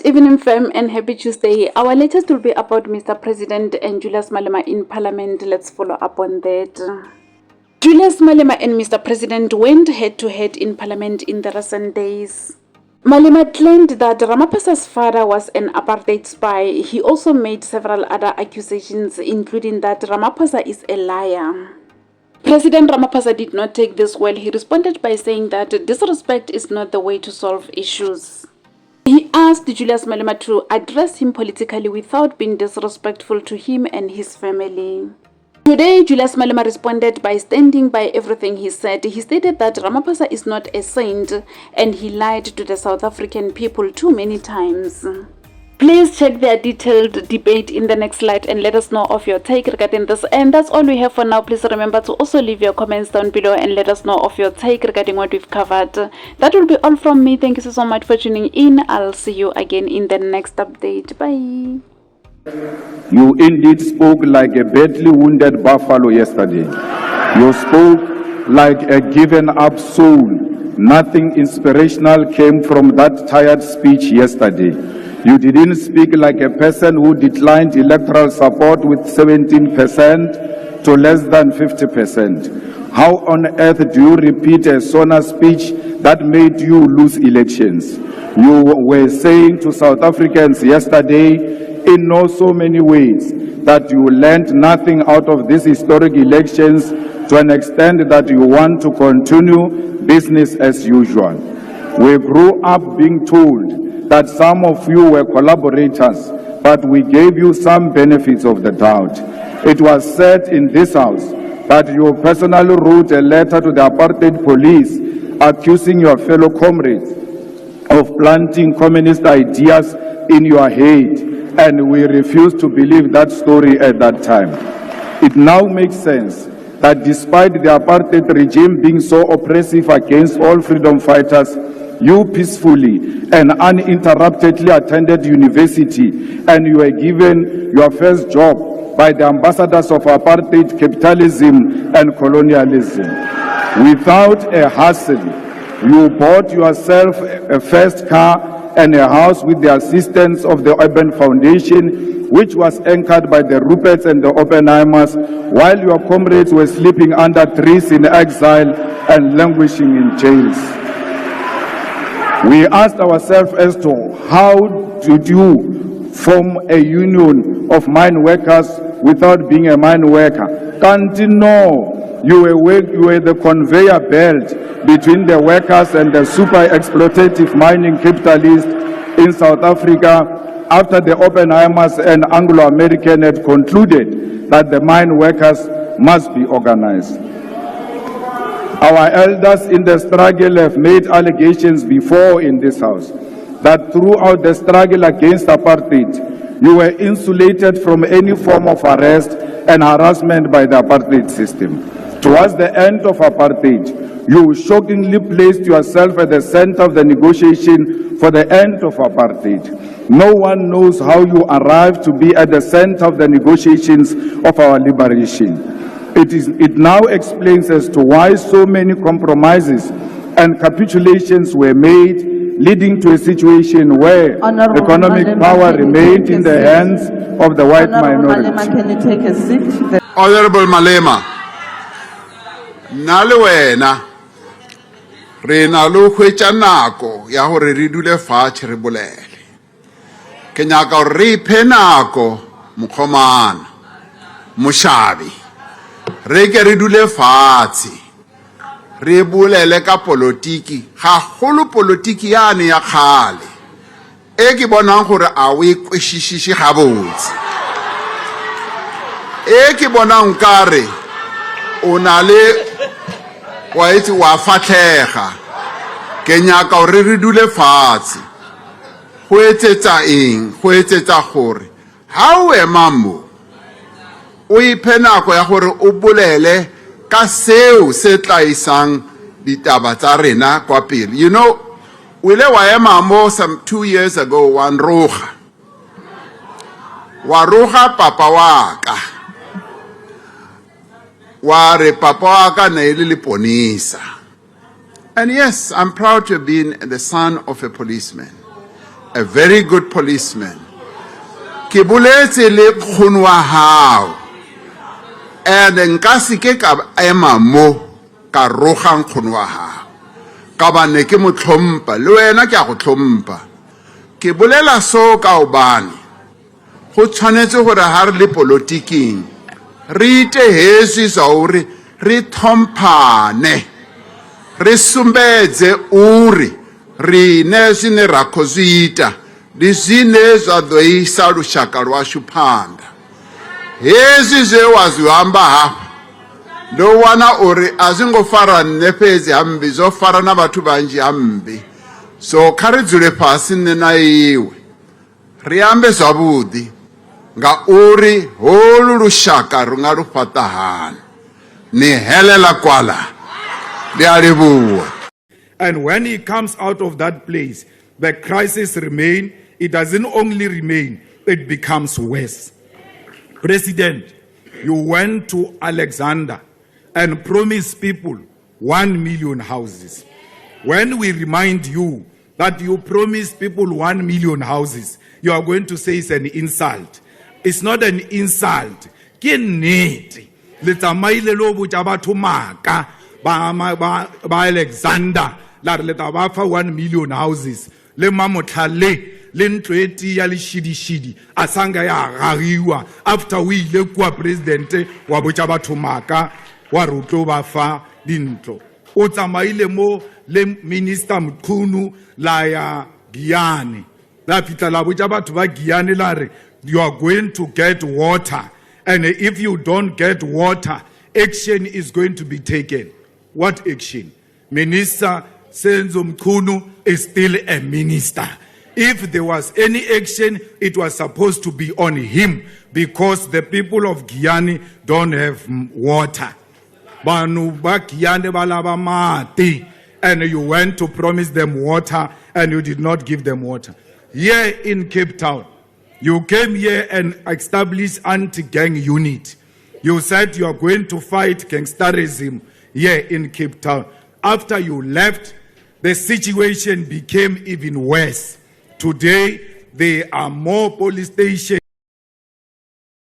Good evening, fam, and happy Tuesday. Our latest will be about Mr. President and Julius Malema in Parliament. Let's follow up on that. Julius Malema and Mr. President went head-to-head in Parliament in the recent days. Malema claimed that Ramaphosa's father was an apartheid spy. He also made several other accusations, including that Ramaphosa is a liar. President Ramaphosa did not take this well. He responded by saying that disrespect is not the way to solve issues. He asked Julius Malema to address him politically without being disrespectful to him and his family. Today, Julius Malema responded by standing by everything he said. He stated that Ramaphosa is not a saint and he lied to the South African people too many times. Please check their detailed debate in the next slide and let us know of your take regarding this. And that's all we have for now. Please remember to also leave your comments down below and let us know of your take regarding what we've covered. That will be all from me. Thank you so much for tuning in. I'll see you again in the next update. Bye. You indeed spoke like a badly wounded buffalo yesterday. You spoke like a given up soul. Nothing inspirational came from that tired speech yesterday. You didn't speak like a person who declined electoral support with 17% to less than 50%. How on earth do you repeat a Sona speech that made you lose elections? You were saying to South Africans yesterday, in so many ways, that you learned nothing out of these historic elections to an extent that you want to continue business as usual. We grew up being told that some of you were collaborators, but we gave you some benefits of the doubt. It was said in this house that you personally wrote a letter to the apartheid police accusing your fellow comrades of planting communist ideas in your head, and we refused to believe that story at that time. It now makes sense that despite the apartheid regime being so oppressive against all freedom fighters, you peacefully and uninterruptedly attended university and you were given your first job by the ambassadors of apartheid, capitalism and colonialism. Without a hassle, you bought yourself a first car and a house with the assistance of the Urban Foundation, which was anchored by the Ruperts and the Oppenheimers, while your comrades were sleeping under trees in exile and languishing in jails. We asked ourselves as to how did you form a union of mine workers without being a mine worker? Can't you know you were the conveyor belt between the workers and the super exploitative mining capitalists in South Africa after the Oppenheimers and Anglo-American had concluded that the mine workers must be organized. Our elders in the struggle have made allegations before in this house that throughout the struggle against apartheid, you were insulated from any form of arrest and harassment by the apartheid system. Towards the end of apartheid, you shockingly placed yourself at the center of the negotiation for the end of apartheid. No one knows how you arrived to be at the center of the negotiations of our liberation. It now explains as to why so many compromises and capitulations were made, leading to a situation where economic power remained in the hands of the white minority. Malema, can you take a seat? Honorable Malema, nale wena re na lo hwetša nako ya gore re dule fatshe re bolele. Ke nyaka gore re iphe nako mokgomana mošabi re ke re dule fatshe re bolele ka politiki gagolo politiki yane ya kgale e ke bonang gore a o e kwešišiše gabotse e ke bonang kare o na le wa itse wa fatlega ke nyaka gore re dule fatshe go etsetsa eng go etsetsa gore ha o ema mo o iphe nako ya gore o bolele ka seo se tlaisang ditaba tsa rena kwa pele. You know, o ile wa ema mo some 2 years ago wa roga papa wa ka wa re papa wa ka na ile leponisa. And yes, I'm proud to have been the son of a policeman. a very good policeman. Ke boletse le nkgono wa hao, and nka se ke ka ema mo ka roga nkgono wa hao ka bane ke mo tlhompha le wena ke a go tlhompha. Ke bolela so ka obane go tshwanetse gore ha re le politiking re ite hesi sa uri re thomphane, re sumbedze uri ri ne zwine ra khou zwi ita ndi zwine zwa ḓo isa lushaka lwashu phanḓa. Hezwi zwe wa zwi amba hafha ndo wana uri a zwi ngo fara nne fhedzi hambi, zwo fara na vhathu vhanzhi hambi. So kha ri dzule fhasi nne na iwe ri ambe zwavhuḓi nga uri holu lushaka ru nga lu fhaṱa hani. Ni helela kwala, ndi a livhuwa. And when he comes out of that place, the crisis remains. It doesn't only remain, it becomes worse. President, you went to Alexander and promised people 1 million houses. When we remind you that you promised people 1 million houses, you are going to say it's an insult. It's not an insult. Ke nnete. Le tsamaile lo botsa batho maka ba Alexander la re le ta ba fa 1 million houses. Le mamotlhale le ntweti ya le shidi asanga ya gagiwa after we ile kwa president wa botsa batho maka wa rutlo ba fa dintlo. O tsamaile mo le minister Mkhunu la ya Giyane la fitla la botsa batho ba Giyane la re you are going to get water, and if you don't get water, action is going to be taken. What action? Minister Senzo Mkhunu is still a minister. If there was any action, it was supposed to be on him because the people of Giyane don't have water. Banu ba Giyane balaba mati, and you went to promise them water and you did not give them water. Here in Cape Town, you came here and established anti-gang unit. You said you are going to fight gangsterism here in Cape Town. After you left, the situation became even worse. Today, there are more police stations